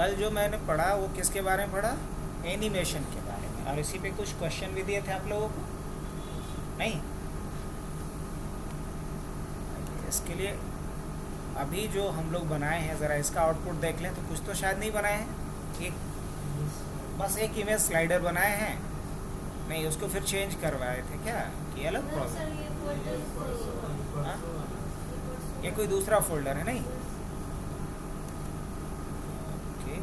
कल जो मैंने पढ़ा वो किसके बारे में पढ़ा? एनिमेशन के बारे में। और इसी पे कुछ क्वेश्चन भी दिए थे आप लोगों को, नहीं? इसके लिए अभी जो हम लोग बनाए हैं ज़रा इसका आउटपुट देख लें। तो कुछ तो शायद नहीं बनाए हैं, बस एक इमेज स्लाइडर बनाए हैं। नहीं, उसको फिर चेंज करवाए थे क्या कि अलग प्रॉब्लम? ये कोई दूसरा फोल्डर है? नहीं, ओके।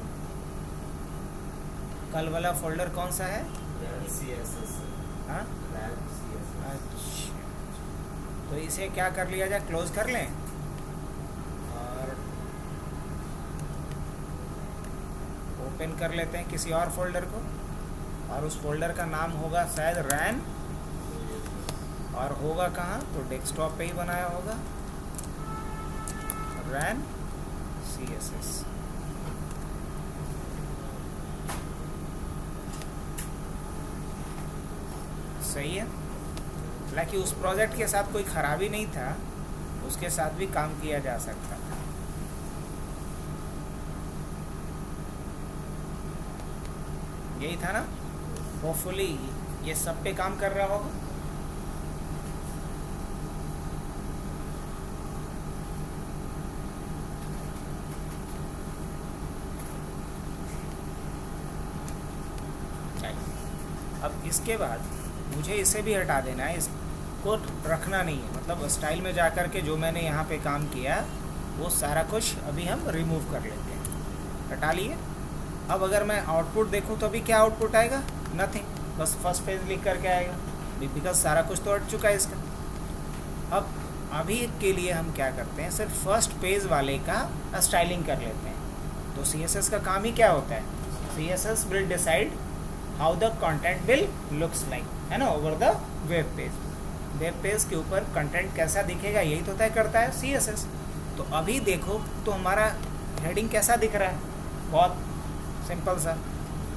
कल वाला फोल्डर कौन सा है? हाँ, अच्छा। तो इसे क्या कर लिया जाए, क्लोज कर लें और ओपन कर लेते हैं किसी और फोल्डर को, और उस फोल्डर का नाम होगा शायद रैन, और होगा कहाँ? तो डेस्कटॉप पे ही बनाया होगा, रैन CSS। सही है। हालांकि उस प्रोजेक्ट के साथ कोई खराबी नहीं था, उसके साथ भी काम किया जा सकता था। यही था ना? होपफुली ये सब पे काम कर रहा होगा। अब इसके बाद मुझे इसे भी हटा देना है, इसको रखना नहीं है। मतलब स्टाइल में जाकर के जो मैंने यहाँ पे काम किया वो सारा कुछ अभी हम रिमूव कर लेते हैं। हटा लिए। अब अगर मैं आउटपुट देखूँ तो अभी क्या आउटपुट आएगा? नथिंग, बस फर्स्ट पेज लिख करके आएगा, बिकॉज सारा कुछ तो हट चुका है इसका। अब अभी के लिए हम क्या करते हैं, सिर्फ फर्स्ट पेज वाले का स्टाइलिंग कर लेते हैं। तो CSS का काम ही क्या होता है? CSS will decide how the content will looks like, है ना, over the web page. Web page के ऊपर कंटेंट कैसा दिखेगा यही तो तय करता है CSS। तो अभी देखो तो हमारा हेडिंग कैसा दिख रहा है, बहुत सिंपल सा।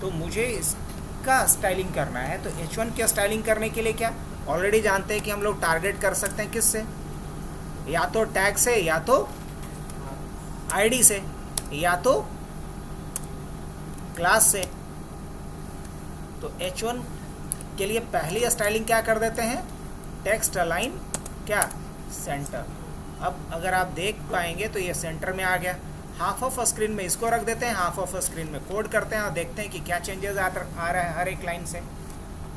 तो मुझे इसका स्टाइलिंग करना है। तो H1 की स्टाइलिंग करने के लिए क्या, ऑलरेडी जानते हैं कि हम लोग टारगेट कर सकते हैं किससे, या तो टैग से, या तो ID से, या तो क्लास से। तो H1 के लिए पहली स्टाइलिंग क्या कर देते हैं, टेक्स्ट अलाइन क्या, सेंटर। अब अगर आप देख पाएंगे तो ये सेंटर में आ गया। हाफ ऑफ स्क्रीन में इसको रख देते हैं, हाफ ऑफ स्क्रीन में कोड करते हैं और देखते हैं कि क्या चेंजेस आ रहा है हर एक लाइन से।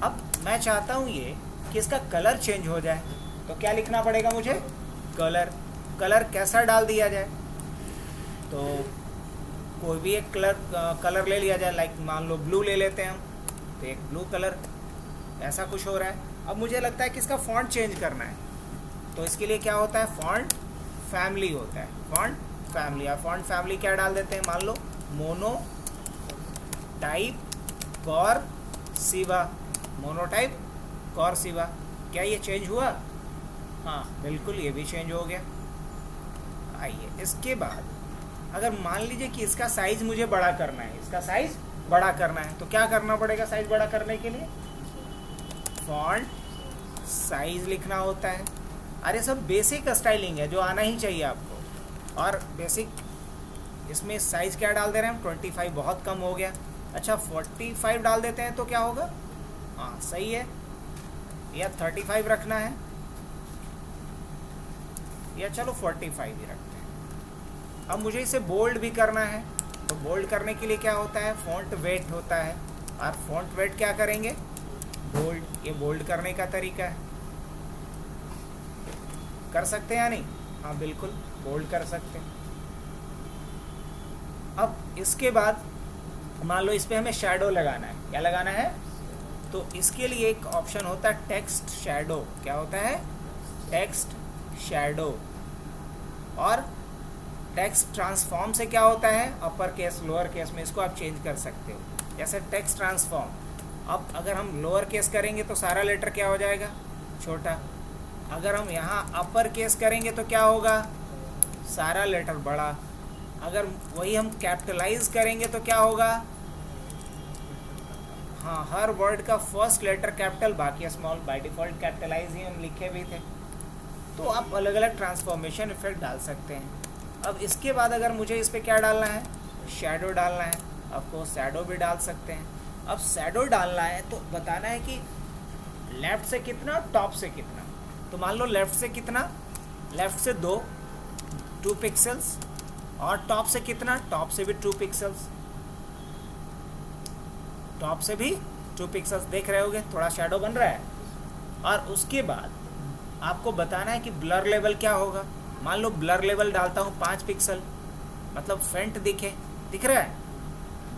अब मैं चाहता हूँ ये कि इसका कलर चेंज हो जाए, तो क्या लिखना पड़ेगा मुझे, कलर कैसा डाल दिया जाए। तो कोई भी एक कलर ले लिया जाए, लाइक मान लो ब्लू ले लेते हैं हम। तो एक ब्लू कलर ऐसा कुछ हो रहा है। अब मुझे लगता है कि इसका फॉन्ट चेंज करना है। तो इसके लिए क्या होता है, फॉन्ट फैमिली होता है, फॉन्ट फैमिली। और फॉन्ट फैमिली क्या डाल देते हैं, मान लो मोनो टाइप कर्सिवा, मोनोटाइप कर्सिवा। क्या ये चेंज हुआ? हाँ बिल्कुल, ये भी चेंज हो गया। आइए इसके बाद अगर मान लीजिए कि इसका साइज मुझे बड़ा करना है, इसका साइज बड़ा करना है, तो क्या करना पड़ेगा साइज बड़ा करने के लिए, फॉन्ट साइज लिखना होता है। अरे सब बेसिक स्टाइलिंग है जो आना ही चाहिए आपको। और बेसिक इसमें साइज क्या डाल दे रहे हैं हम, 25 बहुत कम हो गया। अच्छा 45 डाल देते हैं तो क्या होगा, हाँ सही है। या 35 रखना है, या चलो 45 ही रखते हैं। अब मुझे इसे बोल्ड भी करना है। तो बोल्ड करने के लिए क्या होता है, फॉन्ट वेट होता है। और फॉन्ट वेट क्या करेंगे, बोल्ड। ये बोल्ड करने का तरीका है, कर सकते हैं या नहीं? हाँ बिल्कुल, बोल्ड कर सकते हैं। अब इसके बाद मान लो इस पे हमें शैडो लगाना है। क्या लगाना है, तो इसके लिए एक ऑप्शन होता है टेक्स्ट शैडो। क्या होता है, टेक्स्ट शैडो। और टेक्स्ट ट्रांसफॉर्म से क्या होता है, अपर केस लोअर केस में इसको आप चेंज कर सकते हो। जैसे टेक्स्ट ट्रांसफॉर्म, अब अगर हम लोअर केस करेंगे तो सारा लेटर क्या हो जाएगा, छोटा। अगर हम यहाँ अपर केस करेंगे तो क्या होगा, सारा लेटर बड़ा। अगर वही हम कैपिटलाइज करेंगे तो क्या होगा, हाँ हर वर्ड का फर्स्ट लेटर कैपिटल, बाकी स्मॉल। बाय डिफ़ॉल्ट कैपिटलाइज ही हम लिखे भी थे। तो आप अलग अलग ट्रांसफॉर्मेशन इफेक्ट डाल सकते हैं। अब इसके बाद अगर मुझे इस पर क्या डालना है, शैडो डालना है, ऑफ कोर्स शैडो भी डाल सकते हैं। अब शैडो डालना है तो बताना है कि लेफ्ट से कितना, टॉप से कितना। तो मान लो लेफ्ट से कितना, लेफ्ट से 2 पिक्सल्स, और टॉप से कितना, टॉप से भी 2 पिक्सल्स, टॉप से भी 2 पिक्सल्स। देख रहे होगे थोड़ा शैडो बन रहा है। और उसके बाद आपको बताना है कि ब्लर लेवल क्या होगा। मान लो ब्लर लेवल डालता हूँ 5 पिक्सल, मतलब फेंट दिख रहा है।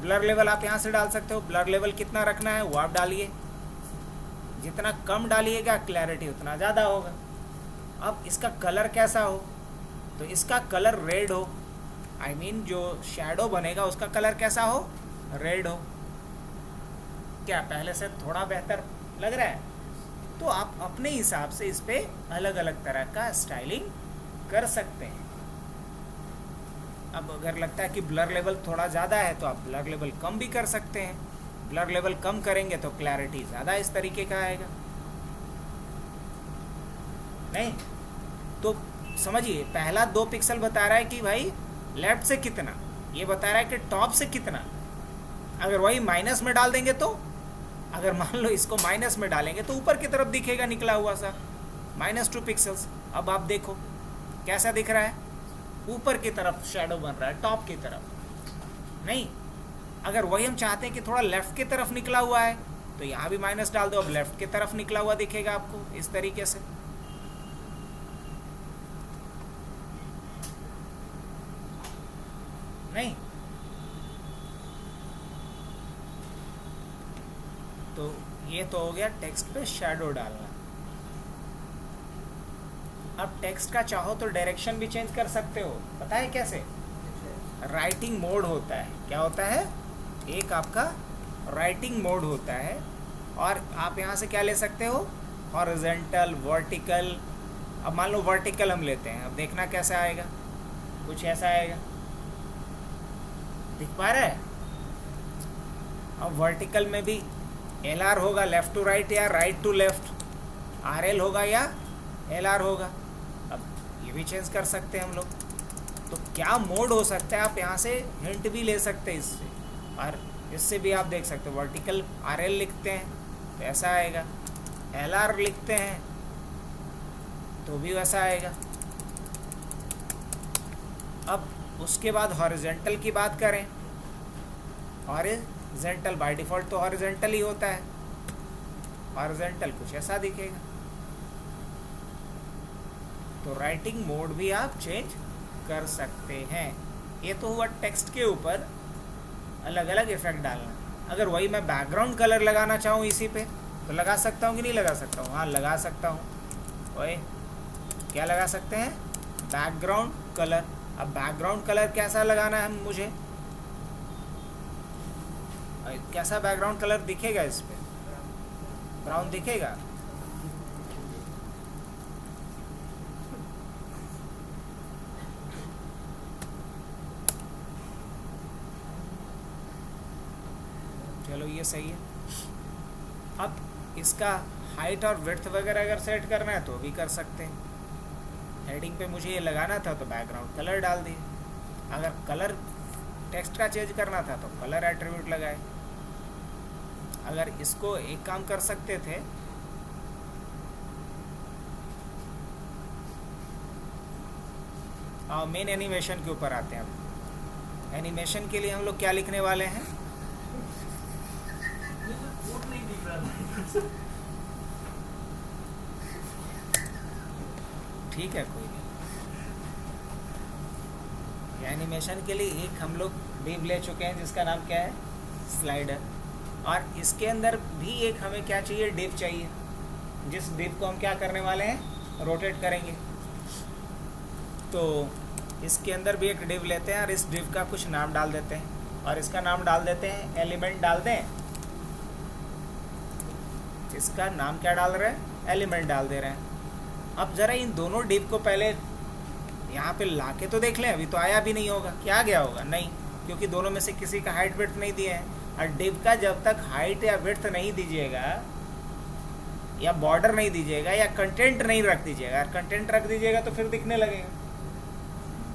ब्लर लेवल आप यहाँ से डाल सकते हो। ब्लर लेवल कितना रखना है वो आप डालिए, जितना कम डालिएगा क्लैरिटी उतना ज़्यादा होगा। अब इसका कलर कैसा हो, तो इसका कलर रेड हो, आई मीन जो शैडो बनेगा उसका कलर कैसा हो, रेड हो। क्या पहले से थोड़ा बेहतर लग रहा है? तो आप अपने हिसाब से इस पे अलग अलग तरह का स्टाइलिंग कर सकते हैं। अब अगर लगता है कि ब्लर लेवल थोड़ा ज़्यादा है तो आप ब्लर लेवल कम भी कर सकते हैं। ब्लर लेवल कम करेंगे तो क्लैरिटी ज़्यादा इस तरीके का आएगा। नहीं तो समझिए, पहला 2 पिक्सल बता रहा है कि भाई लेफ्ट से कितना, ये बता रहा है कि टॉप से कितना। अगर वही माइनस में डाल देंगे तो, अगर मान लो इसको माइनस में डालेंगे तो ऊपर की तरफ दिखेगा निकला हुआ सा -2 पिक्सल्स। अब आप देखो कैसा दिख रहा है, ऊपर की तरफ शैडो बन रहा है, टॉप की तरफ नहीं। अगर वही हम चाहते हैं कि थोड़ा लेफ्ट की तरफ निकला हुआ है तो यहाँ भी माइनस डाल दो, अब लेफ्ट की तरफ निकला हुआ दिखेगा आपको इस तरीके से। नहीं तो ये तो हो गया टेक्स्ट पे शैडो डालना। अब टेक्स्ट का चाहो तो डायरेक्शन भी चेंज कर सकते हो। पता है कैसे? राइटिंग मोड होता है। क्या होता है? एक आपका राइटिंग मोड होता है, और आप यहाँ से क्या ले सकते हो, हॉरिजॉन्टल, वर्टिकल। अब मान लो वर्टिकल हम लेते हैं, अब देखना कैसा आएगा, कुछ ऐसा आएगा, दिख पा रहा है? अब वर्टिकल में भी LR होगा, लेफ्ट टू राइट या राइट टू लेफ्ट, RL होगा या LR होगा। अब ये भी चेंज कर सकते हैं हम लोग। तो क्या मोड हो सकता है, आप यहाँ से हिंट भी ले सकते हैं इससे, और इससे भी आप देख सकते हो। वर्टिकल RL लिखते हैं तो ऐसा आएगा, LR लिखते हैं तो भी वैसा आएगा। अब उसके बाद हॉरिजॉन्टल की बात करें, हॉरिजॉन्टल बाय डिफ़ॉल्ट तो हॉरिजॉन्टल ही होता है, हॉरिजॉन्टल कुछ ऐसा दिखेगा। तो राइटिंग मोड भी आप चेंज कर सकते हैं। ये तो हुआ टेक्स्ट के ऊपर अलग अलग इफेक्ट डालना। अगर वही मैं बैकग्राउंड कलर लगाना चाहूँ इसी पे तो लगा सकता हूँ कि नहीं लगा सकता हूँ? हाँ लगा सकता हूँ। ओए क्या लगा सकते हैं? Background colour. अब बैकग्राउंड कलर कैसा लगाना है मुझे? कैसा बैकग्राउंड कलर दिखेगा इस पे? ब्राउन दिखेगा। चलो ये सही है। अब इसका हाइट और विड्थ वगैरह अगर सेट करना है तो भी कर सकते हैं। हेडिंग पे मुझे ये लगाना था तो बैकग्राउंड कलर डाल दिए। अगर कलर टेक्स्ट का चेंज करना था तो कलर एट्रीब्यूट लगाए। अगर इसको एक काम कर सकते थे, मेन एनिमेशन के ऊपर आते हैं। अब एनिमेशन के लिए हम लोग क्या लिखने वाले हैं? ठीक है, कोई नहीं। एनिमेशन के लिए एक हम लोग डिव ले चुके हैं जिसका नाम क्या है? स्लाइडर। और इसके अंदर भी एक हमें क्या चाहिए? डिव चाहिए, जिस डिव को हम क्या करने वाले हैं? रोटेट करेंगे। तो इसके अंदर भी एक डिव लेते हैं और इस डिव का कुछ नाम डाल देते हैं, और इसका नाम डाल देते हैं एलिमेंट डाल दें। इसका नाम क्या डाल रहे हैं? एलिमेंट डाल दे रहे हैं। अब ज़रा इन दोनों डिव को पहले यहाँ पे लाके तो देख लें। अभी तो आया भी नहीं होगा। क्या आ गया होगा? नहीं, क्योंकि दोनों में से किसी का हाइट विड्थ नहीं दिया है। और डिव का जब तक हाइट या विड्थ नहीं दीजिएगा, या बॉर्डर नहीं दीजिएगा, या कंटेंट नहीं रख दीजिएगा। अगर कंटेंट रख दीजिएगा तो फिर दिखने लगेगा।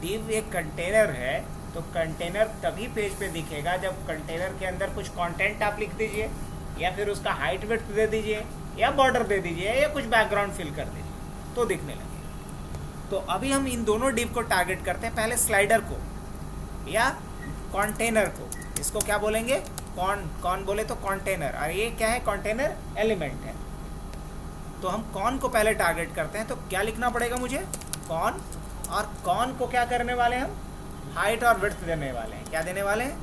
डिव एक कंटेनर है तो कंटेनर तभी पेज पे दिखेगा जब कंटेनर के अंदर कुछ कंटेंट आप लिख दीजिए, या फिर उसका हाइट विड्थ दे दीजिए, या बॉर्डर दे दीजिए, या कुछ बैकग्राउंड फिल कर दीजिए, तो दिखने लगेगा। तो अभी हम इन दोनों डिव को टारगेट करते हैं, पहले स्लाइडर को या कंटेनर को। इसको क्या बोलेंगे? कौन बोले तो कंटेनर, और ये क्या है? कंटेनर एलिमेंट है। तो हम कौन को पहले टारगेट करते हैं, तो क्या लिखना पड़ेगा मुझे? कौन, और कौन को क्या करने वाले हैं हम? हाइट और विड्थ देने वाले हैं। क्या देने वाले हैं?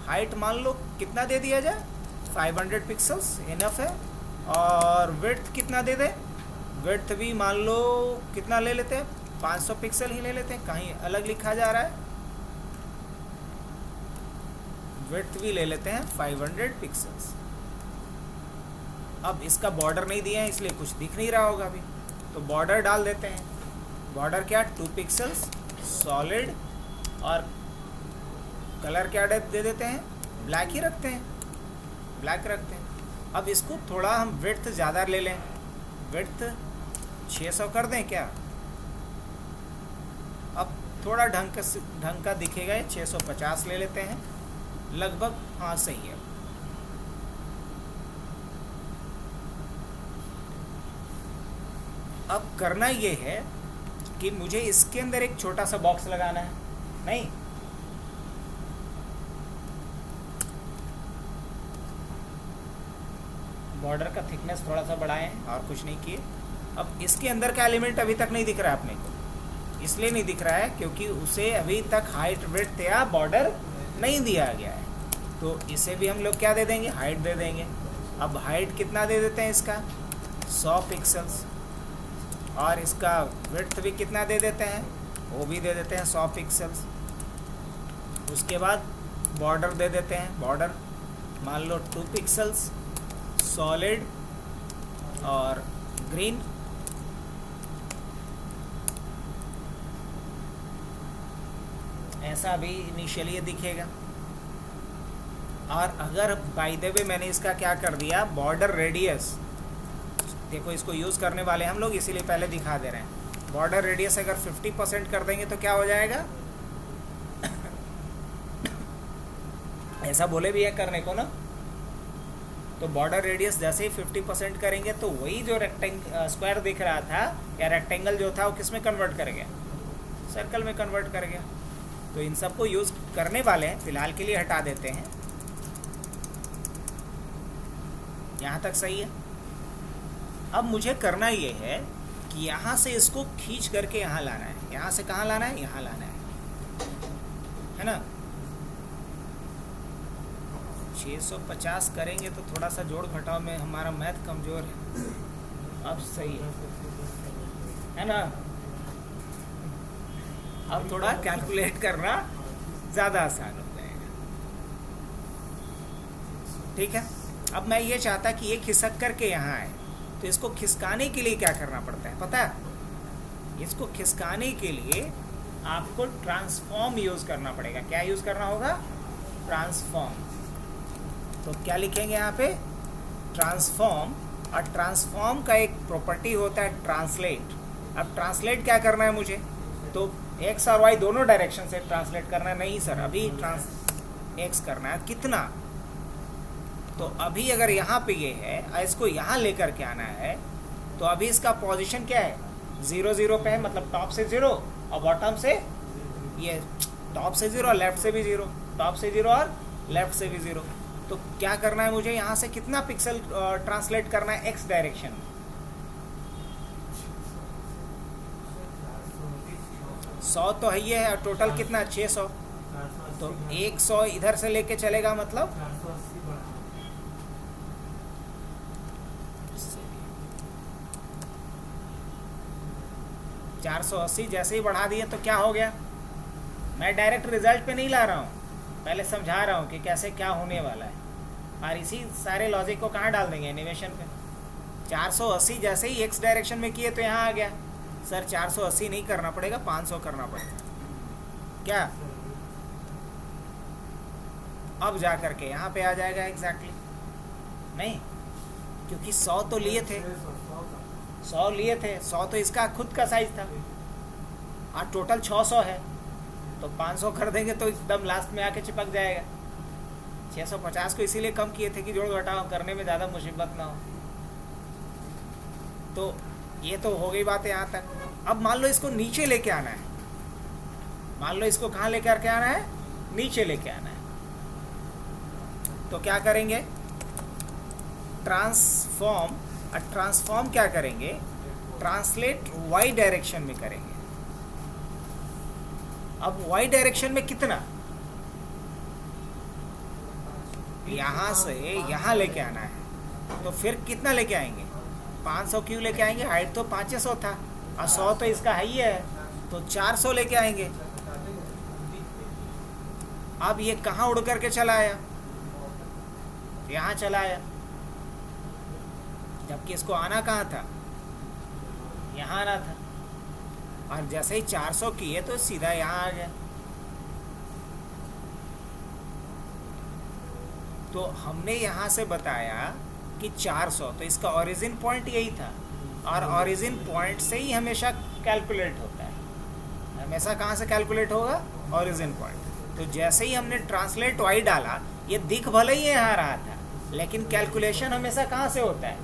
हाइट मान लो कितना दे दिया जाए? 500 पिक्सल्स इनफ है। और विड्थ कितना दे दे? विड्थ भी मान लो कितना ले लेते हैं? 500 पिक्सल ही ले लेते हैं, कहीं अलग लिखा जा रहा है। विड्थ भी ले लेते हैं 500 पिक्सल्स। अब इसका बॉर्डर नहीं दिया है इसलिए कुछ दिख नहीं रहा होगा अभी, तो बॉर्डर डाल देते हैं। बॉर्डर क्या? 2 पिक्सल्स सॉलिड, और कलर क्या दे देते हैं? ब्लैक ही रखते हैं, ब्लैक रखते हैं। अब इसको थोड़ा हम विड्थ ज़्यादा ले लें, विड्थ 600 कर दें क्या? अब थोड़ा ढंग का दिखेगा, ये 650 ले लेते हैं लगभग। हाँ सही है। अब करना ये है कि मुझे इसके अंदर एक छोटा सा बॉक्स लगाना है। नहीं, बॉर्डर का थिकनेस थोड़ा सा बढ़ाएं और कुछ नहीं किए। अब इसके अंदर का एलिमेंट अभी तक नहीं दिख रहा है अपने को, इसलिए नहीं दिख रहा है क्योंकि उसे अभी तक हाइट विड्थ या बॉर्डर नहीं दिया गया है। तो इसे भी हम लोग क्या दे देंगे? हाइट दे देंगे। अब हाइट कितना दे देते हैं इसका? 100 पिक्सल्स। और इसका विड्थ भी कितना दे देते हैं? वो भी दे देते हैं 100 पिक्सल्स। उसके बाद बॉर्डर दे देते हैं, बॉर्डर मान लो 2 पिक्सल्स सॉलिड और ग्रीन। ऐसा भी इनिशियली ये दिखेगा। और अगर बाय द वे मैंने इसका क्या कर दिया, बॉर्डर रेडियस, देखो इसको यूज़ करने वाले हम लोग इसीलिए पहले दिखा दे रहे हैं। बॉर्डर रेडियस अगर 50% कर देंगे तो क्या हो जाएगा? ऐसा बोले भी है करने को ना। तो बॉर्डर रेडियस जैसे ही 50% करेंगे तो वही जो स्क्वायर दिख रहा था या रेक्टेंगल जो था वो किस में कन्वर्ट कर गया? सर्कल में कन्वर्ट कर गया। तो इन सबको यूज़ करने वाले हैं, फिलहाल के लिए हटा देते हैं। यहाँ तक सही है। अब मुझे करना ये है कि यहाँ से इसको खींच करके यहाँ लाना है। यहाँ से कहाँ लाना है? यहाँ लाना है ना। 650 करेंगे तो थोड़ा सा जोड़ घटाव में हमारा मैथ कमज़ोर है। अब सही है ना। अब थोड़ा कैलकुलेट करना ज़्यादा आसान हो जाएगा। ठीक है। अब मैं ये चाहता कि ये खिसक करके यहाँ आए, तो इसको खिसकाने के लिए क्या करना पड़ता है पता है? इसको खिसकाने के लिए आपको ट्रांसफॉर्म यूज़ करना पड़ेगा। क्या यूज़ करना होगा? ट्रांसफॉर्म। तो क्या लिखेंगे यहाँ पे? ट्रांसफॉर्म। और ट्रांसफॉर्म का एक प्रॉपर्टी होता है ट्रांसलेट। अब ट्रांसलेट क्या करना है मुझे? तो एक्स और वाई दोनों डायरेक्शन से ट्रांसलेट करना है। नहीं सर, अभी एक्स करना है। कितना? तो अभी अगर यहाँ पे ये है, इसको यहाँ लेकर के आना है, तो अभी इसका पोजीशन क्या है? 0 0 पे है, मतलब टॉप से 0 और बॉटम से, ये टॉप से 0 और लेफ्ट से भी 0, टॉप से 0 और लेफ्ट से भी 0। तो क्या करना है मुझे? यहाँ से कितना पिक्सल ट्रांसलेट करना है एक्स डायरेक्शन में? 100 तो है, ये है। टोटल कितना? 600। तो 100 इधर से लेके चलेगा, मतलब 480। जैसे ही बढ़ा दिए तो क्या हो गया? मैं डायरेक्ट रिजल्ट पे नहीं ला रहा हूँ, पहले समझा रहा हूँ कि कैसे क्या होने वाला है। और इसी सारे लॉजिक को कहाँ डाल देंगे? एनिमेशन पे। 480 जैसे ही एक्स डायरेक्शन में किए तो यहाँ आ गया। सर 480 नहीं करना पड़ेगा, 500 करना पड़ेगा। क्या? अब जा करके यहाँ पे आ जाएगा एग्जैक्टली। नहीं, क्योंकि 100 तो लिए थे, 100 लिए थे। 100 तो इसका खुद का साइज था, और टोटल 600 है। तो 500 कर देंगे तो एकदम लास्ट में आके चिपक जाएगा। 650 को इसीलिए कम किए थे कि जोड़ घटाव करने में ज़्यादा मुसीबत ना हो। तो ये तो हो गई बात यहाँ तक। अब मान लो इसको नीचे लेके आना है, मान लो इसको कहाँ लेके करके आना है, नीचे लेके आना है। तो क्या करेंगे, ट्रांसफॉर्म क्या करेंगे, ट्रांसलेट वाई डायरेक्शन में करेंगे। अब वाई डायरेक्शन में कितना, यहां से यहां लेके आना है। तो फिर कितना लेके आएंगे, 500 क्यों लेके आएंगे, हाइट तो 500 था और 100 तो इसका हाई है, तो 400 लेके आएंगे। अब ये कहाँ उड़ करके चला आया, यहाँ चला आया, जबकि इसको आना कहाँ था, यहाँ आना था। और जैसे ही 400 किए तो सीधा यहाँ आ गया। तो हमने यहाँ से बताया कि 400, तो इसका ओरिजिन पॉइंट यही था, और ओरिजिन पॉइंट से ही हमेशा कैलकुलेट होता है। हमेशा कहाँ से कैलकुलेट होगा, ओरिजिन पॉइंट। तो जैसे ही हमने ट्रांसलेट वाई डाला, ये दिख भले ही यहाँ रहा था, लेकिन कैलकुलेशन हमेशा कहाँ से होता है,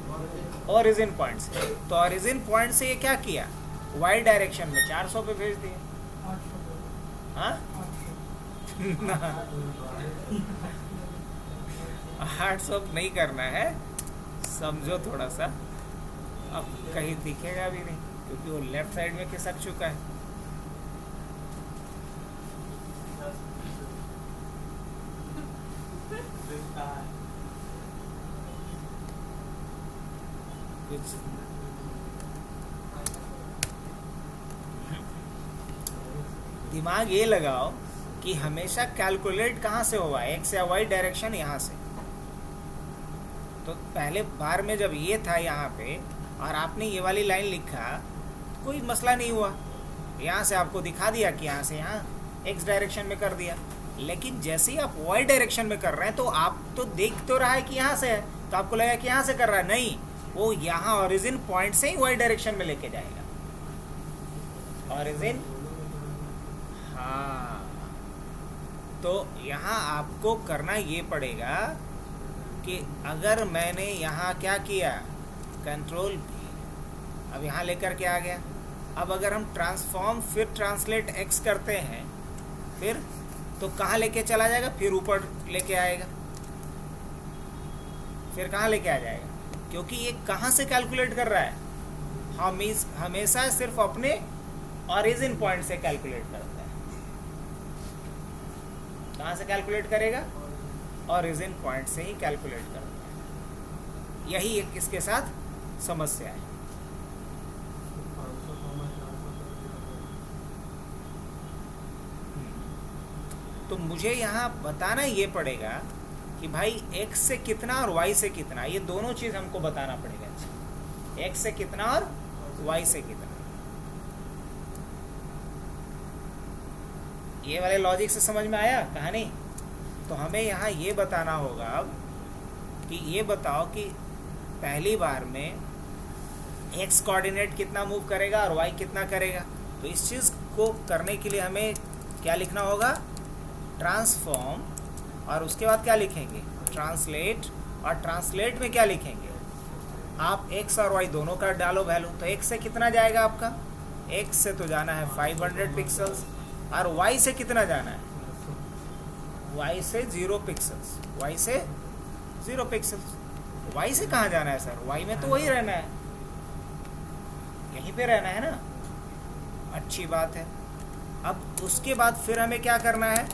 ओरिजिन पॉइंट से। तो ओरिजिन पॉइंट से ये क्या किया, वाई डायरेक्शन में 400 पे भेज दिया। हाँ 800 नहीं करना है, समझो थोड़ा सा। अब कहीं दिखेगा भी नहीं क्योंकि वो लेफ्ट साइड में खिसक चुका है। कुछ दिमाग ये लगाओ कि हमेशा कैलकुलेट कहाँ से होगा, एक्स या वाई डायरेक्शन यहाँ से। तो पहले बार में जब ये था यहाँ पे और आपने ये वाली लाइन लिखा, कोई मसला नहीं हुआ, यहाँ से आपको दिखा दिया कि यहाँ से यहाँ एक्स डायरेक्शन में कर दिया। लेकिन जैसे ही आप वाई डायरेक्शन में कर रहे हैं तो आप तो देख तो रहा है कि यहाँ से है, तो आपको लगा कि यहाँ से कर रहा है, नहीं, वो यहाँ ओरिजिन पॉइंट से ही वाई डायरेक्शन में लेके जाएगा। ओरिजिन, हाँ, तो यहाँ आपको करना ये पड़ेगा कि अगर मैंने यहाँ क्या किया, कंट्रोल, अब यहाँ लेकर के आ गया। अब अगर हम ट्रांसफॉर्म फिर ट्रांसलेट एक्स करते हैं, फिर तो कहाँ लेके चला जाएगा, फिर ऊपर लेके आएगा, फिर कहाँ लेके आ जाएगा, क्योंकि ये कहाँ से कैलकुलेट कर रहा है, हमेशा सिर्फ अपने ओरिजिन पॉइंट से कैलकुलेट करता है। कहाँ से कैलकुलेट करेगा, ओरिजिन पॉइंट से ही कैलकुलेट करता है। यही एक इसके साथ समस्या है। तो मुझे यहाँ बताना ये पड़ेगा कि भाई x से कितना और y से कितना, ये दोनों चीज़ हमको बताना पड़ेगा। x से कितना और y से कितना, ये वाले लॉजिक से समझ में आया कहानी। तो हमें यहाँ ये बताना होगा अब कि ये बताओ कि पहली बार में x कोऑर्डिनेट कितना मूव करेगा और y कितना करेगा। तो इस चीज़ को करने के लिए हमें क्या लिखना होगा, ट्रांसफॉर्म, और उसके बाद क्या लिखेंगे, ट्रांसलेट, और ट्रांसलेट में क्या लिखेंगे, आप x और y दोनों का डालो वैल्यू। तो x से कितना जाएगा आपका, x से तो जाना है 500 पिक्सल्स, और y से कितना जाना है, y से 0 पिक्सल्स, y से 0 पिक्सल्स। y से कहाँ जाना है सर, y में तो वही रहना है, यहीं पे रहना है ना, अच्छी बात है। अब उसके बाद फिर हमें क्या करना है,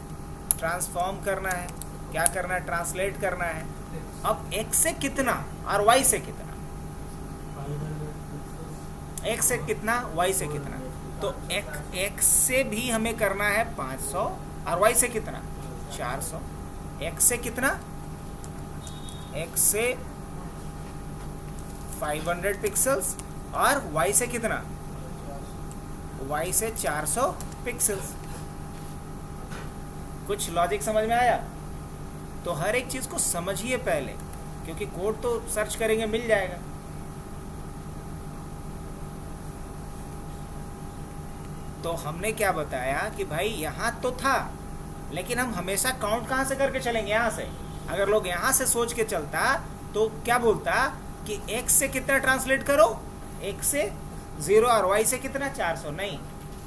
ट्रांसफॉर्म करना है, क्या करना है, ट्रांसलेट करना है। अब x से कितना और y से कितना, x से कितना, y से कितना। तो x से भी हमें करना है 500 और y से कितना, 400। x से कितना, x से 500 पिक्सल्स, और y से कितना, y से 400 पिक्सल्स। कुछ लॉजिक समझ में आया। तो हर एक चीज़ को समझिए पहले, क्योंकि कोड तो सर्च करेंगे मिल जाएगा। तो हमने क्या बताया कि भाई यहाँ तो था, लेकिन हम हमेशा काउंट कहाँ से करके चलेंगे? यहाँ से। अगर लोग यहाँ से सोच के चलता तो क्या बोलता कि x से कितना ट्रांसलेट करो, x से 0 और y से कितना 400। नहीं,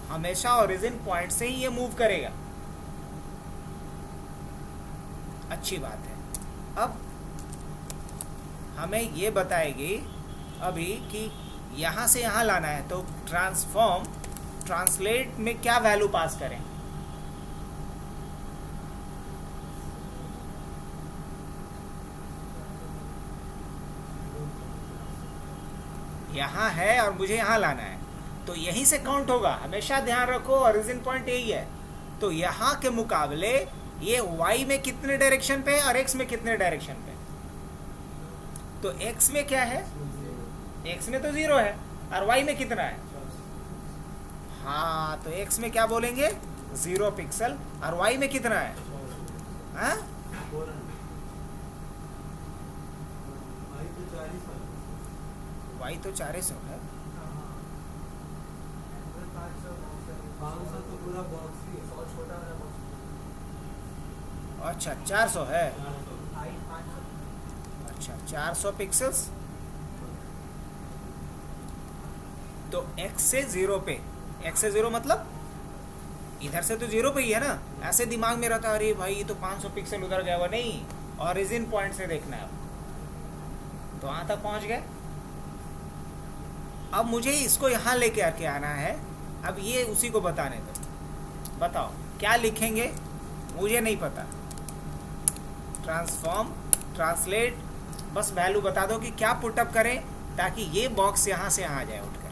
हमेशा ओरिजिन पॉइंट से ही ये मूव करेगा। अच्छी बात है। अब हमें ये बताएगी अभी कि यहाँ से यहाँ लाना है, तो ट्रांसलेट में क्या वैल्यू पास करें? यहाँ है और मुझे यहाँ लाना है, तो यहीं से काउंट होगा। हमेशा ध्यान रखो ओरिजिन पॉइंट यही है। तो यहाँ के मुकाबले ये y में कितने डायरेक्शन पे है और x में कितने डायरेक्शन पे? तो x में क्या है? x में तो 0 है, और y में कितना है? हाँ, तो x में क्या बोलेंगे? 0 पिक्सल। और y में कितना है? हाँ, y तो 400 है। अच्छा, 400 है। अच्छा, 400 पिक्सल्स। तो x से 0 पे, x से 0 मतलब इधर से तो 0 पे ही है ना। ऐसे दिमाग में रहता है, अरे भाई ये तो 500 पिक्सल उधर गया हुआ। नहीं, ओरिजिन पॉइंट से देखना है। तो वहां तक पहुंच गए। अब मुझे इसको यहाँ लेके आके आना है। अब ये उसी को बताने दो। बताओ क्या लिखेंगे? मुझे नहीं पता। ट्रांसफॉर्म, ट्रांसलेट, बस वैल्यू बता दो कि क्या पुटअप करें ताकि ये बॉक्स यहाँ से यहाँ आ जाए उठ करके।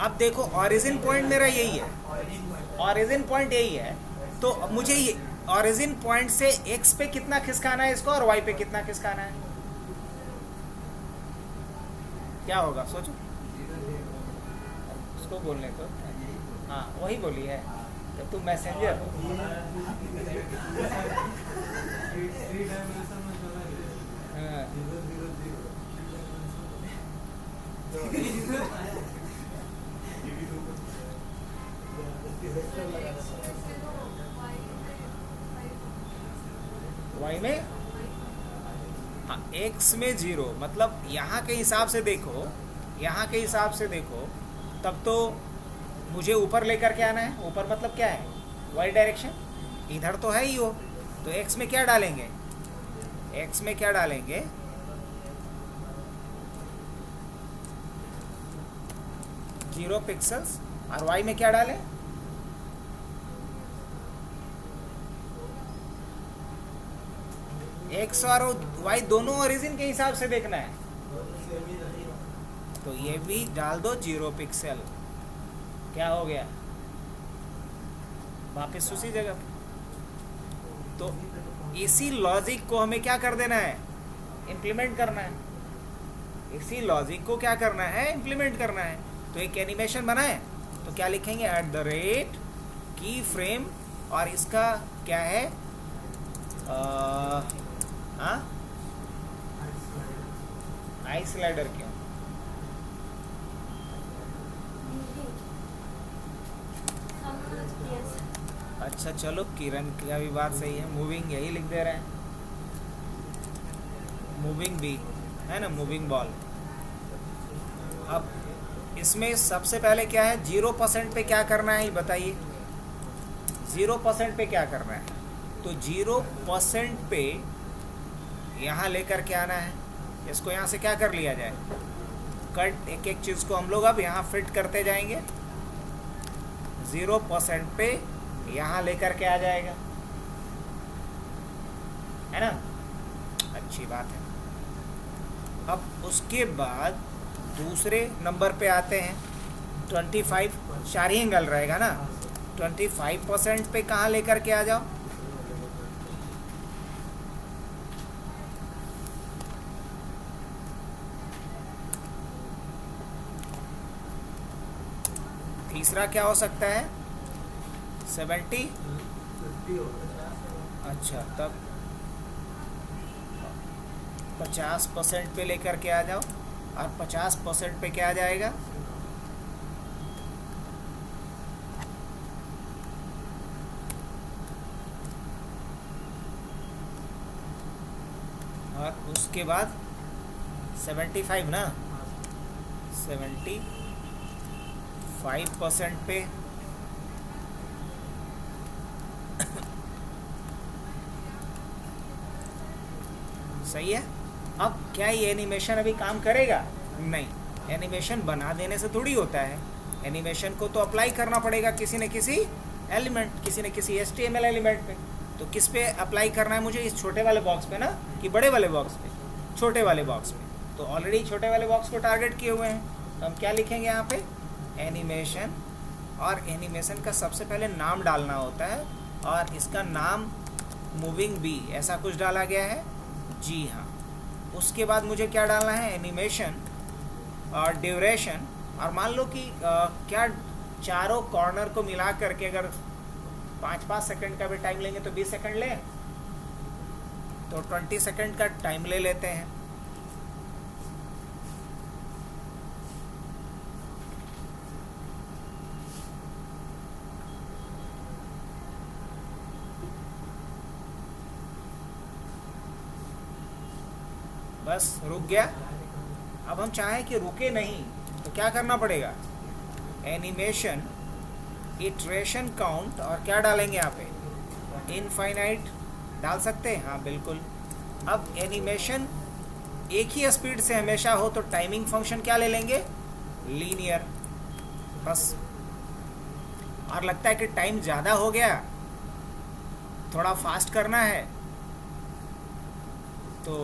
अब देखो ओरिजिन पॉइंट मेरा यही है, ओरिजिन पॉइंट यही है। तो मुझे ये ओरिजिन पॉइंट से x पे कितना खिसकाना है इसको और y पे कितना खिसकाना है? क्या होगा सोचो। उसको बोलने तो, हाँ वही बोली है। तो तू मैसेंजर हो। हाँ। y में, हाँ x में 0 मतलब यहाँ के हिसाब से देखो, यहाँ के हिसाब से देखो, तब तो मुझे ऊपर लेकर के आना है। ऊपर मतलब क्या है? y direction. इधर तो है ही वो। तो x में क्या डालेंगे? x में क्या डालेंगे? Zero pixels. और y में क्या डालें? x और y दोनों ओरिजिन के हिसाब से देखना है। तो ये भी डाल दो 0 पिक्सल। क्या हो गया? वापस उसी जगह पे। तो इसी लॉजिक को हमें क्या कर देना है? इम्प्लीमेंट करना है। इसी लॉजिक को क्या करना है? इम्प्लीमेंट करना है। तो एक एनिमेशन बनाए तो क्या लिखेंगे? @ की फ्रेम, और इसका क्या है? आई स्लाइडर क्यों? अच्छा चलो, किरण का भी बात सही है। मूविंग यही लिख दे रहे हैं। मूविंग भी है ना, मूविंग बॉल। अब इसमें सबसे पहले क्या है? 0% पे क्या करना है ये बताइए। 0% पे क्या करना है? तो 0% पे यहाँ लेकर के आना है। इसको यहाँ से क्या कर लिया जाए? कट, एक एक चीज़ को हम लोग अब यहाँ फिट करते जाएंगे। 0% पे यहाँ लेकर के आ जाएगा, है ना। अच्छी बात है। अब उसके बाद दूसरे नंबर पे आते हैं। 25 शारी एंगल रहेगा ना। 25% पे कहाँ लेकर के आ जाओ? तीसरा क्या हो सकता है? 70, अच्छा, तब 50% पे लेकर के आ जाओ, और 50% पे क्या आ जाएगा? और उसके बाद 75 ना, 75% पे सही है। अब क्या ये एनिमेशन अभी काम करेगा? नहीं, एनिमेशन बना देने से थोड़ी होता है। एनिमेशन को तो अप्लाई करना पड़ेगा किसी न किसी एलिमेंट, किसी न किसी HTML एलिमेंट पे। तो किस पे अप्लाई करना है मुझे? इस छोटे वाले बॉक्स पे ना, कि बड़े वाले बॉक्स पे? छोटे वाले बॉक्स पे। तो ऑलरेडी छोटे वाले बॉक्स को टारगेट किए हुए हैं, तो हम क्या लिखेंगे यहाँ पे? एनिमेशन। और एनिमेशन का सबसे पहले नाम डालना होता है, और इसका नाम मूविंग बी ऐसा कुछ डाला गया है। जी हाँ। उसके बाद मुझे क्या डालना है? एनिमेशन और ड्यूरेशन। और मान लो कि क्या चारों कॉर्नर को मिला करके अगर 5-5 सेकंड का भी टाइम लेंगे तो 20 सेकंड लें, तो 20 सेकंड का टाइम ले लेते हैं। बस रुक गया। अब हम चाहें कि रुके नहीं, तो क्या करना पड़ेगा? एनिमेशन इटरेशन काउंट, और क्या डालेंगे यहाँ पे? इनफाइनाइट डाल सकते हैं, हाँ बिल्कुल। अब एनिमेशन एक ही स्पीड से हमेशा हो तो टाइमिंग फंक्शन क्या ले लेंगे? लीनियर। बस। और लगता है कि टाइम ज़्यादा हो गया, थोड़ा फास्ट करना है, तो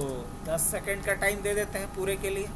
10 सेकंड का टाइम दे देते हैं पूरे के लिए।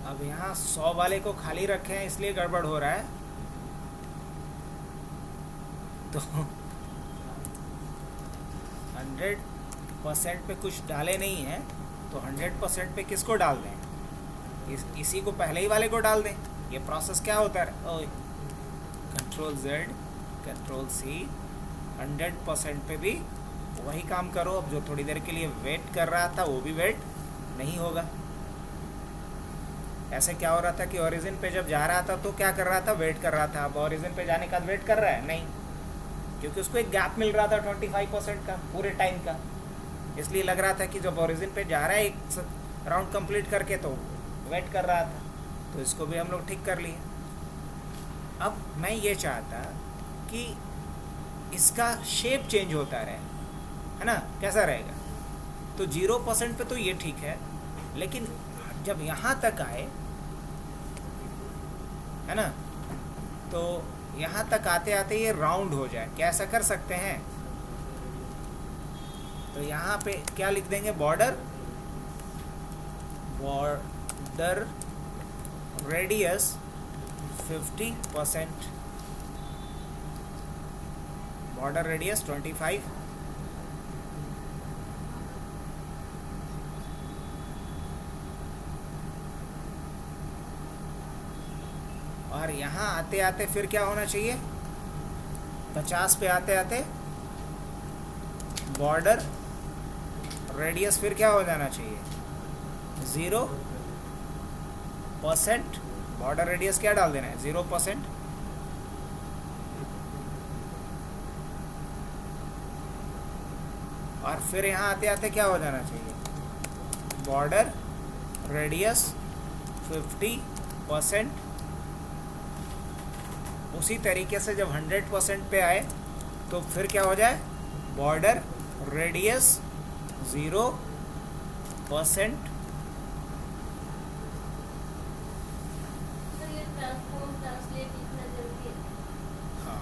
अब यहाँ 100 वाले को खाली रखे हैं, इसलिए गड़बड़ हो रहा है। तो 100% पे कुछ डाले नहीं हैं, तो 100% पे किसको डाल दें? इसी को, पहले ही वाले को डाल दें। ये प्रोसेस क्या होता है? ओए, Ctrl+Z, Ctrl+C। 100% पे भी वही काम करो। अब जो थोड़ी देर के लिए वेट कर रहा था वो भी वेट नहीं होगा। ऐसे क्या हो रहा था कि ओरिजिन पे जब जा रहा था तो क्या कर रहा था? वेट कर रहा था। अब ओरिजिन पे जाने का वेट कर रहा है? नहीं, क्योंकि उसको एक गैप मिल रहा था 25% का पूरे टाइम का। इसलिए लग रहा था कि जब ओरिजिन पे जा रहा है एक राउंड कंप्लीट करके, तो वेट कर रहा था। तो इसको भी हम लोग ठीक कर लिए। अब मैं ये चाहता कि इसका शेप चेंज होता रहे, है ना? कैसा रहेगा? तो 0% पे तो ये ठीक है, लेकिन जब यहाँ तक आए, है ना, तो यहाँ तक आते आते ये राउंड हो जाए, क्या ऐसा कर सकते हैं? तो यहाँ पे क्या लिख देंगे? बॉर्डर रेडियस 50%, बॉर्डर रेडियस 25, और यहाँ आते आते फिर क्या होना चाहिए? 50 पे आते आते बॉर्डर रेडियस फिर क्या हो जाना चाहिए? 0%। बॉर्डर रेडियस क्या डाल देना है? 0%। और फिर यहाँ आते आते क्या हो जाना चाहिए? Border radius 50%। उसी तरीके से जब 100% पे आए तो फिर क्या हो जाए? Border radius 0%। हाँ,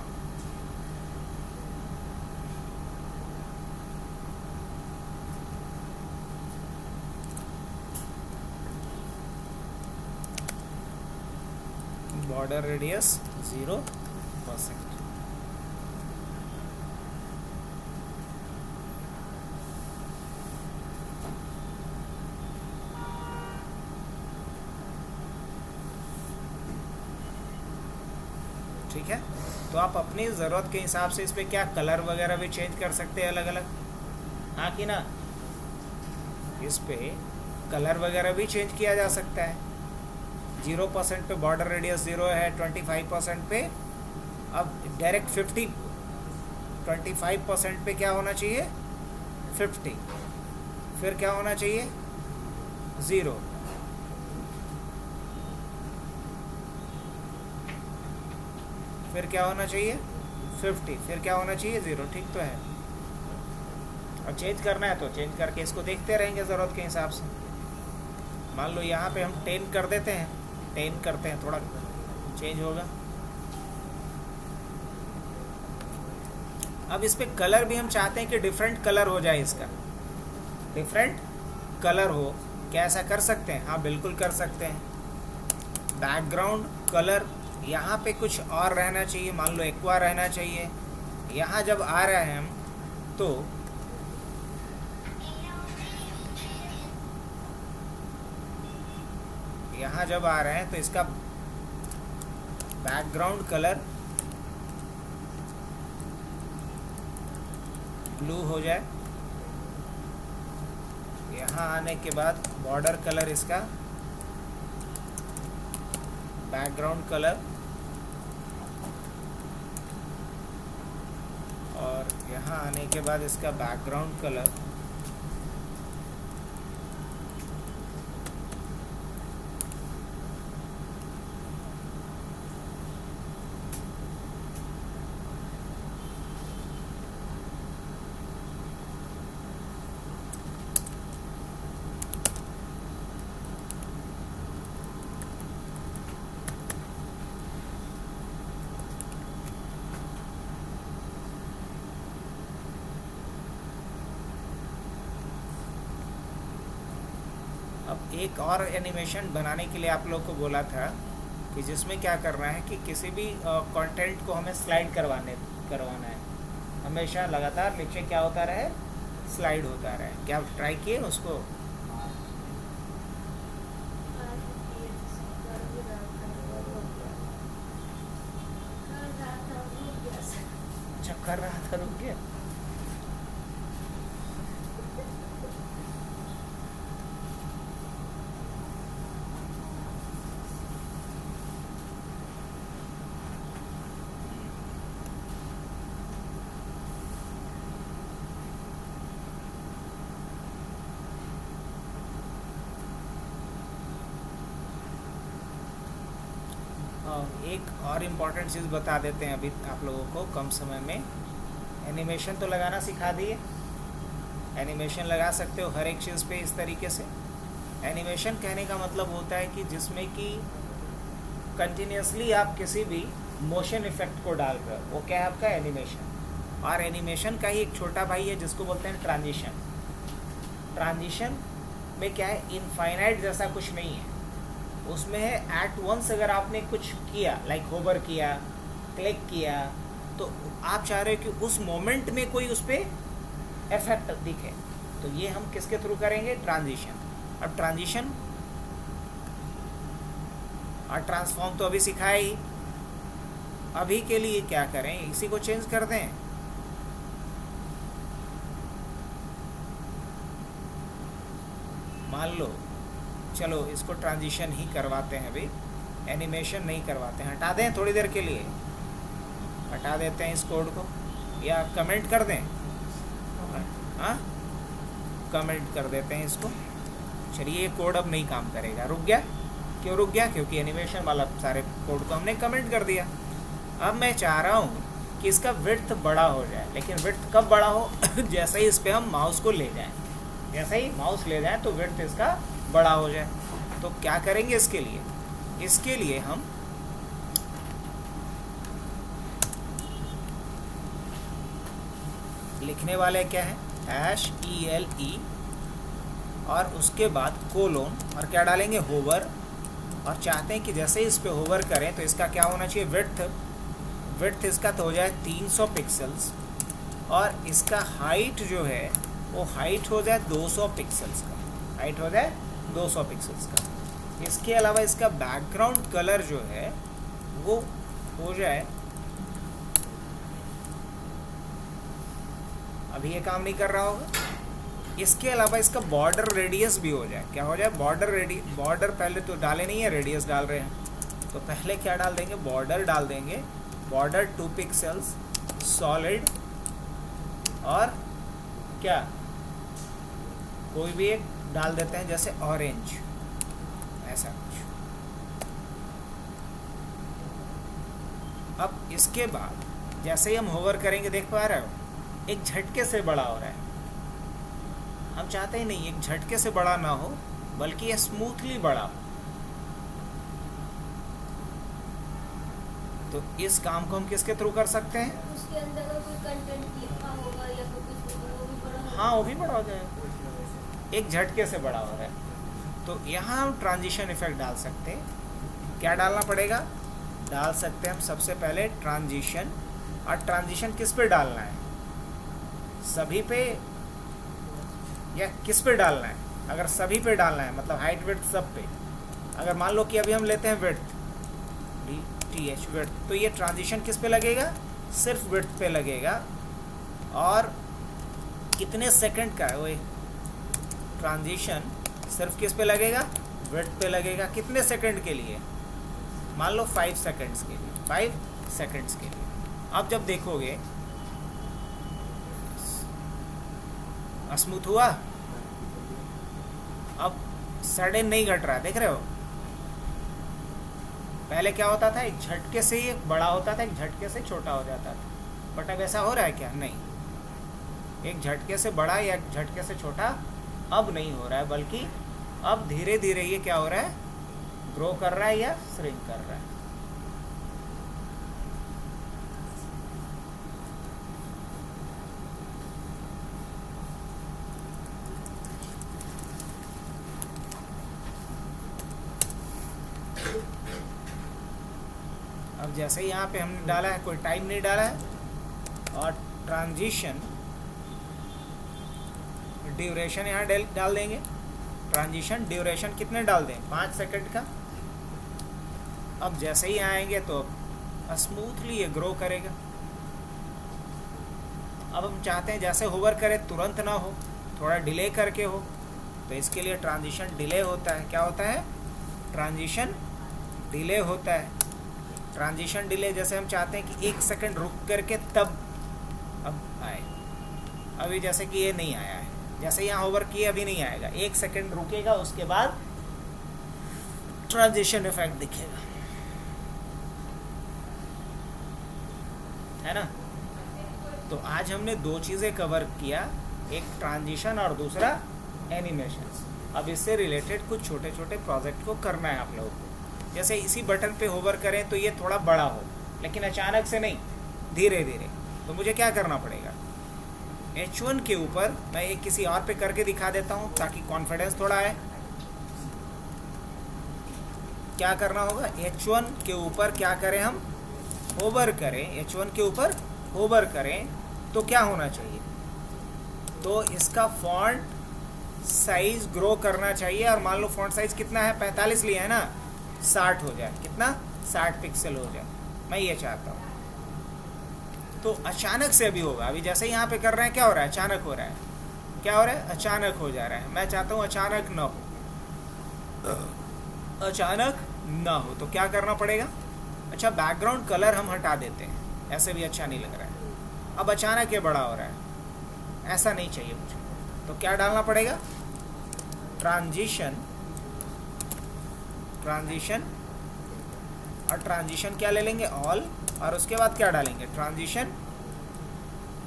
बॉर्डर रेडियस 0%। ठीक है, तो आप अपनी ज़रूरत के हिसाब से इस पर क्या कलर वगैरह भी चेंज कर सकते हैं अलग अलग, हाँ कि ना। इस पे कलर वगैरह भी चेंज किया जा सकता है। 0% पे बॉर्डर रेडियस 0 है, 25% पे अब डायरेक्ट 25% पे क्या होना चाहिए 50, फिर क्या होना चाहिए 0, फिर क्या होना चाहिए 50, फिर क्या होना चाहिए 0। ठीक तो है। और चेंज करना है तो चेंज करके इसको देखते रहेंगे ज़रूरत के हिसाब से। मान लो यहाँ पे हम 10 कर देते हैं, 10 करते हैं, थोड़ा चेंज होगा। अब इस पे कलर भी हम चाहते हैं कि डिफरेंट कलर हो जाए, इसका डिफरेंट कलर हो। क्या ऐसा कर सकते हैं? हाँ बिल्कुल कर सकते हैं। बैकग्राउंड कलर यहाँ पे कुछ और रहना चाहिए, मान लो एक्वा रहना चाहिए। यहाँ जब आ रहे हैं हम तो यहाँ जब आ रहे हैं तो इसका बैकग्राउंड कलर ब्लू हो जाए। यहाँ आने के बाद बॉर्डर कलर इसका बैकग्राउंड कलर, और यहाँ आने के बाद इसका बैकग्राउंड कलर अब एक और एनिमेशन बनाने के लिए आप लोग को बोला था कि जिसमें क्या करना है कि किसी भी कंटेंट को हमें स्लाइड करवाना है। हमेशा लगातार नीचे क्या होता रहे, स्लाइड होता रहे। क्या आप ट्राई किए उसको? अच्छा कर रहा था, रुक गया। एक और इम्पॉर्टेंट चीज़ बता देते हैं अभी आप लोगों को कम समय में। एनिमेशन तो लगाना सिखा दिए, एनिमेशन लगा सकते हो हर एक चीज़ पे इस तरीके से। एनिमेशन कहने का मतलब होता है कि जिसमें कि कंटिन्यूसली आप किसी भी मोशन इफेक्ट को डाल रहे हो, वो क्या है आपका एनिमेशन। और एनिमेशन का ही एक छोटा भाई है जिसको बोलते हैं ट्रांजिशन। ट्रांजिशन में क्या है, इनफाइनाइट जैसा कुछ नहीं है, उसमें है एट वंस अगर आपने कुछ किया, लाइक होवर किया, क्लिक किया, तो आप चाह रहे हो कि उस मोमेंट में कोई उस पर इफेक्ट दिखे, तो ये हम किसके थ्रू करेंगे, ट्रांजिशन। अब ट्रांजिशन और ट्रांसफॉर्म तो अभी सिखाया ही। अभी के लिए क्या करें, इसी को चेंज कर दें। मान लो चलो इसको ट्रांजिशन ही करवाते हैं, अभी एनिमेशन नहीं करवाते हैं, हटा दें थोड़ी देर के लिए, हटा देते हैं इस कोड को, या कमेंट कर दें। हाँ कमेंट कर देते हैं इसको। चलिए ये कोड अब नहीं काम करेगा, रुक गया। क्यों रुक गया? क्योंकि एनिमेशन वाला सारे कोड को हमने कमेंट कर दिया। अब मैं चाह रहा हूँ कि इसका विड्थ बड़ा हो जाए, लेकिन विड्थ कब बड़ा हो जैसे ही इस पर हम माउस को ले जाएं, जैसे ही माउस ले जाएं तो विड्थ इसका बड़ा हो जाए। तो क्या करेंगे इसके लिए? इसके लिए हम लिखने वाले क्या है, -ELE और उसके बाद कोलोन, और क्या डालेंगे, होवर और चाहते हैं कि जैसे इस पे होवर करें तो इसका क्या होना चाहिए, विड्थ इसका तो हो जाए 300 पिक्सल्स, और इसका हाइट जो है वो हाइट हो जाए 200 पिक्सल्स का, हाइट हो जाए 200 पिक्सल्स का। इसके अलावा इसका बैकग्राउंड कलर जो है वो हो जाए, अभी ये काम नहीं कर रहा होगा, इसके अलावा इसका बॉर्डर रेडियस भी हो जाए, क्या हो जाए, बॉर्डर पहले तो डाले नहीं है, रेडियस डाल रहे हैं, तो पहले क्या डाल देंगे, बॉर्डर डाल देंगे, बॉर्डर 2 पिक्सल्स सॉलिड, और क्या कोई भी एक डाल देते हैं जैसे ऑरेंज, ऐसा कुछ। अब इसके बाद जैसे ही हम होवर करेंगे, देख पा रहे हो एक झटके से बड़ा हो रहा है, हम चाहते ही नहीं एक झटके से बड़ा ना हो, बल्कि ये स्मूथली बड़ा हो। तो इस काम को हम किसके थ्रू कर सकते हैं, उसके अंदर का कोई कंटेंट लिखा होगा या फिर कुछ वो भी बड़ा होगा। हाँ वो भी बड़ा हो जाएगा, एक झटके से बड़ा हो रहा है। तो यहाँ हम ट्रांजिशन इफेक्ट डाल सकते हैं। क्या डालना पड़ेगा, डाल सकते हैं हम सबसे पहले ट्रांजिशन। और ट्रांजिशन किस पे डालना है, सभी पे या किस पे डालना है, अगर सभी पे डालना है मतलब हाइट विड्थ सब पे, अगर मान लो कि अभी हम लेते हैं विड्थ DTH विड्थ, तो ये ट्रांजिशन किस पे लगेगा, सिर्फ विड्थ पे लगेगा। और कितने सेकंड का है वो ट्रांजिशन, सिर्फ किस पे लगेगा, विड्थ पे लगेगा। कितने सेकंड के लिए, मान लो 5 सेकंड्स के लिए, 5 सेकंड्स के लिए। अब जब देखोगे स्मूथ हुआ, अब सडन नहीं घट रहा, देख रहे हो, पहले क्या होता था, एक झटके से ये बड़ा होता था, एक झटके से छोटा हो जाता था, बट अब ऐसा हो रहा है क्या, नहीं, एक झटके से बड़ा या एक झटके से छोटा अब नहीं हो रहा है, बल्कि अब धीरे धीरे ये क्या हो रहा है, ग्रो कर रहा है या श्रिंक कर रहा है। अब जैसे यहाँ पे हमने डाला है, कोई टाइम नहीं डाला है, और ट्रांजिशन ड्यूरेशन यहाँ डाल देंगे। ट्रांजिशन ड्यूरेशन कितने डाल दें, 5 सेकंड का। अब जैसे ही आएंगे तो स्मूथली ये ग्रो करेगा। अब हम चाहते हैं जैसे होवर करे तुरंत ना हो, थोड़ा डिले करके हो, तो इसके लिए ट्रांजिशन डिले होता है। क्या होता है, ट्रांजिशन डिले होता है। ट्रांजिशन डिले जैसे हम चाहते हैं कि 1 सेकंड रुक करके तब अब आए, अभी जैसे कि ये नहीं आया है, जैसे यहाँ होवर किए अभी नहीं आएगा, 1 सेकंड रुकेगा, उसके बाद ट्रांजिशन इफेक्ट दिखेगा, है ना। तो आज हमने 2 चीज़ें कवर किया, एक ट्रांजिशन और दूसरा एनिमेशंस। अब इससे रिलेटेड कुछ छोटे छोटे प्रोजेक्ट को करना है आप लोगों को। जैसे इसी बटन पे होवर करें तो ये थोड़ा बड़ा हो, लेकिन अचानक से नहीं, धीरे धीरे। तो मुझे क्या करना पड़ेगा, H1 के ऊपर मैं एक किसी और पे करके दिखा देता हूँ ताकि कॉन्फिडेंस थोड़ा आए। क्या करना होगा, H1 के ऊपर क्या करें हम, होवर करें, H1 के ऊपर होवर करें तो क्या होना चाहिए, तो इसका फॉन्ट साइज ग्रो करना चाहिए। और मान लो फॉन्ट साइज कितना है, 45 लिया है ना, 60 हो जाए, कितना, 60 पिक्सल हो जाए, मैं ये चाहता हूँ। तो अचानक से अभी होगा, अभी जैसे यहाँ पे कर रहे हैं क्या हो रहा है, अचानक हो रहा है, क्या हो रहा है, अचानक हो जा रहा है। मैं चाहता हूँ अचानक ना हो, अचानक ना हो, तो क्या करना पड़ेगा, अच्छा बैकग्राउंड कलर हम हटा देते हैं, ऐसे भी अच्छा नहीं लग रहा है। अब अचानक ये बड़ा हो रहा है, ऐसा नहीं चाहिए मुझे, तो क्या डालना पड़ेगा, ट्रांजिशन, ट्रांजिशन, और ट्रांजिशन क्या ले लेंगे, ऑल, और उसके बाद क्या डालेंगे, ट्रांजिशन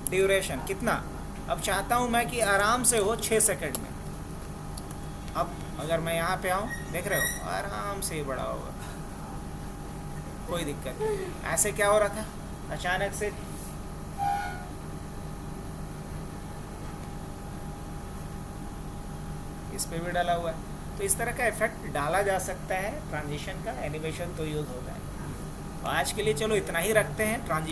ड्यूरेशन कितना। अब चाहता हूँ मैं कि आराम से हो 6 सेकंड में। अब अगर मैं यहाँ पे आऊँ, देख रहे हो, आराम से ही बड़ा होगा, कोई दिक्कत नहीं। ऐसे क्या हो रहा था, अचानक से इस पे भी डाला हुआ है, तो इस तरह का इफेक्ट डाला जा सकता है ट्रांजिशन का, एनिमेशन तो यूज़ होता है। तो आज के लिए चलो इतना ही रखते हैं। ट्रांजिशन